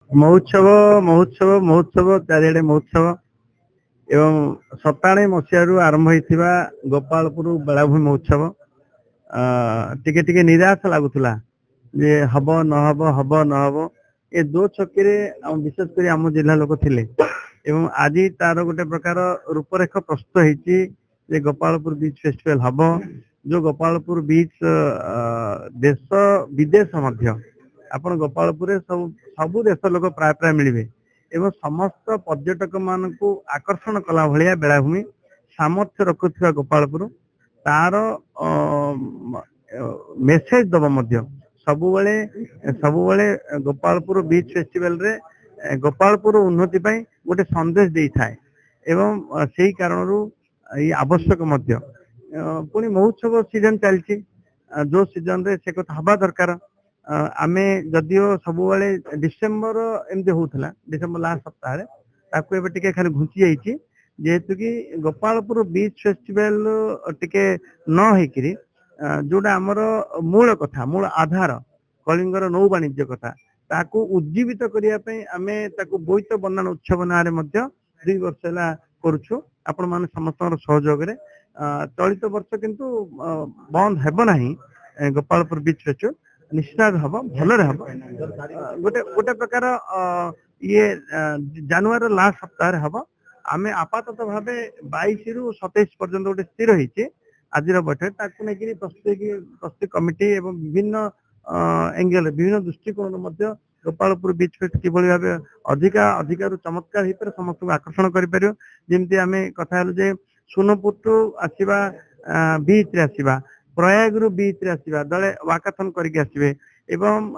महोत्सव महोत्सव महोत्सव चारिड़े महोत्सव एवं 97 मसीह आरंभ होता गोपालपुर बेलाभूमि महोत्सव टिके टिके निराश लगुला जे हब न हब ए दो छकी विशेष कर आम जिला लोक थिले एवं आज तार गोटे प्रकार रूपरेख प्रस्तुत होती जे गोपालपुर बीच फेस्टिवल हब जो गोपालपुर बीच देश विदेश मध्य आपण गोपालपुर सबु देश लोक प्राय प्राय मिलबे एवं समस्त पर्यटक मान को आकर्षण कला भलिया बेलाभूमि सामर्थ्य रखुवा गोपालपुर तार मेसेज दबा मध्य सबुबले गोपालपुर बीच फेस्टिवल रे गोपालपुर उन्नति पाई गोटे संदेश दे थाए एवं सही कारण ये आवश्यक मध्य पुणी महोत्सव सीजन चलती जो सीजन रे से कथा हवा दरकार आमे जदियो सबुबले डिसेम्बर एमती होता डिसेम्बर लास्ट सप्ताह ताकू एबे टिके खाली घुंची जाइए जेहेतु कि गोपालपुर बीच फेस्टिवल टिके न होकरी जोटा आमर मूल कथा मूल आधार कलिंगर नौ वाणिज्य कथा ताकू उज्जीवित करने आमे ताकू बोईत बन्नान उत्सव ना 2 वर्ष है करुछु आपण मान समस्त सहयोग रे चलित वर्ष किंतु बंद हेब नाही गोपालपुर बीच फेस्टिवल निश्चित हम भल हम गोटे गोटे प्रकार ये जनवरी लास्ट सप्ताह हम आम आपातत भाव 22 रु 27 पर्यंत गोटे स्थिर होती आज बैठक ताकू नहीं प्रस्तुति कमिटी एवं विभिन्न एंगल विभिन्न दृष्टिकोण गोपालपुर बीच फेस्ट कि भाव अधिका अधिकार चमत्कार हो पारे समस्त को आकर्षण करमती आम कथा जे सोनपुर टू आसवा बीच रे आसवा प्रयाग रु बीच रे आसवा दले वाकाथन करके आसवे एवं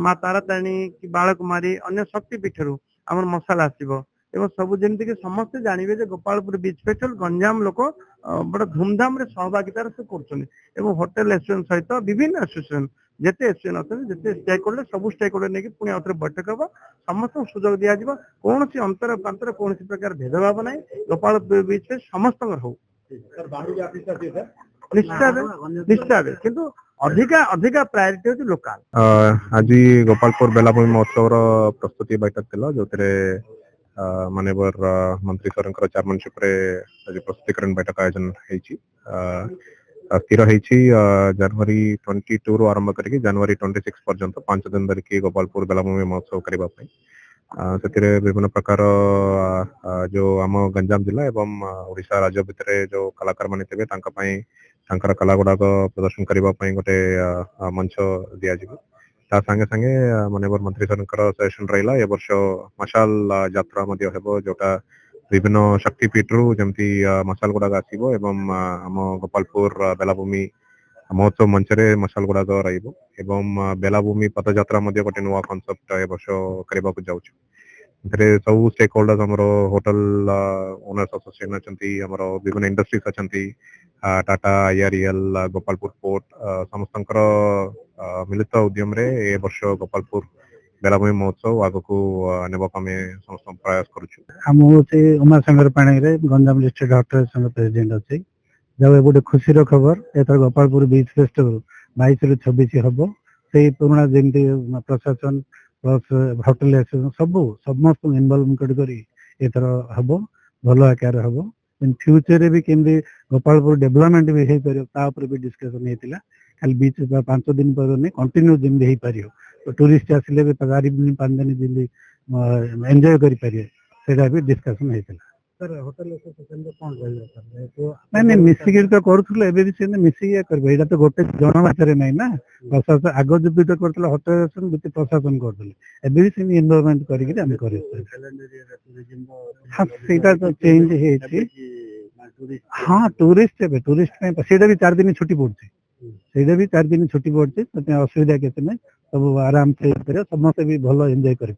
माँ तारातारिणी कि बालकुमारी अन्य शक्तिपीठ रु आम मसाला आसव एवं सब जमी कि समस्ते जानवे गोपालपुर बीच फेस्टिवल गंजाम लोक बड़ा धूमधाम रे सहभागितार से कर होटेल एसोसिएशन सहित विभिन्न एसोसिएशन जिते एसोसिएशन अच्छे जिते स्टेक होल्डर सब स्टेक होल्डर नहीं पुणी आउे बैठक हम समस्त सुजोग दि जाव कौन अंतर पांतर कौन प्रकार भेदभाव ना गोपालपुर बीच फेस्ट समस्त हो निश्चित किंतु अधिका अधिका प्रायोरिटी होती लोकल आज गोपालपुर बेलाभूमि महोत्सव प्रस्तुति बैठक थिला जोतरे माननीय मंत्री सर चेयरमैनशिप रे आज प्रस्तुतिकरण बैठक आयोजन होईची स्थिर होईची जनवरी 22 रु आरंभ करके जनवरी 26 पर्यंत 5 दिन धरिकी गोपालपुर बेलाभूमि महोत्सव करबा पई से विभिन्न प्रकार जो आम गंजाम जिला एवं ओडिशा राज्य भितर जो कलाकार माने थे तांकर कला गुड़ाक प्रदर्शन करने गोटे मंच दि ता संगे संगे माननीय मंत्री सर सजेशन रहा ए वर्ष मशाल यात्रा जोटा विभिन्न शक्तिपीठ रु जमती मशाल गुड़ाक आसो एवं आम गोपालपुर बेलाभूमि महोत्सव मंच रे मशाल गुड़ाक रही बेलाभूमि पदयात्रा गोटे नुआ कनसेप्ट ए वर्ष करने को जाऊँ सब स्टेक होल्डर्स हमरो होटल ओनर्स एसोसिएशन अच्छी हमरो विभिन्न इंडस्ट्रीज अच्छी टाटा आईआरएल गोपालपुर पोर्ट समस्त मिलित उद्यम रे ए वर्ष गोपालपुर बेलाभूमि महोत्सव आग को नेबा आम समस्त प्रयास करूछु हम होते उमाशंकर पाणी रे गंजाम डिस्ट्रिक्ट होटल संघ प्रेसिडेंट अच्छी जब गोटे खुशी खबर एथर गोपालपुर बीच फेस्टिवल 22 रु 26 हम से पुराना जमी प्रशासन प्लस होटेल एसोसिएशन सब समस्त इनवॉल्व कर हम भल आकार हम इन फ्यूचर भी केमती गोपालपुर डेवलपमेंट भी हो पार भी डिस्कसन होता खाली बीच 5 दिन पर नहीं कंटिन्यू जमी हो पार तो टूरिस्ट आसिले भी 4 दिन 5 दिन जमी एंजॉय करें भी डिस्कसन होता सर होटल एसोसिएशन कौन नहीं मिसिकी तो करूँ एवं से मिसिकी करें यहाँ तो गोटे जन भाषा नहीं ना प्रशासन आग जो भी करते होटल एसोसिएशन बीच प्रशासन करते एवं से इनवॉल्वमेंट कर हाँ सेटा तो चेंज है हाँ टूरिस्ट भी 4 दिन छुट्टी पड़े भी 4 दिन छुट्टी पड़े असुविधा के सब आराम से समस्त भी भल एंजॉय कर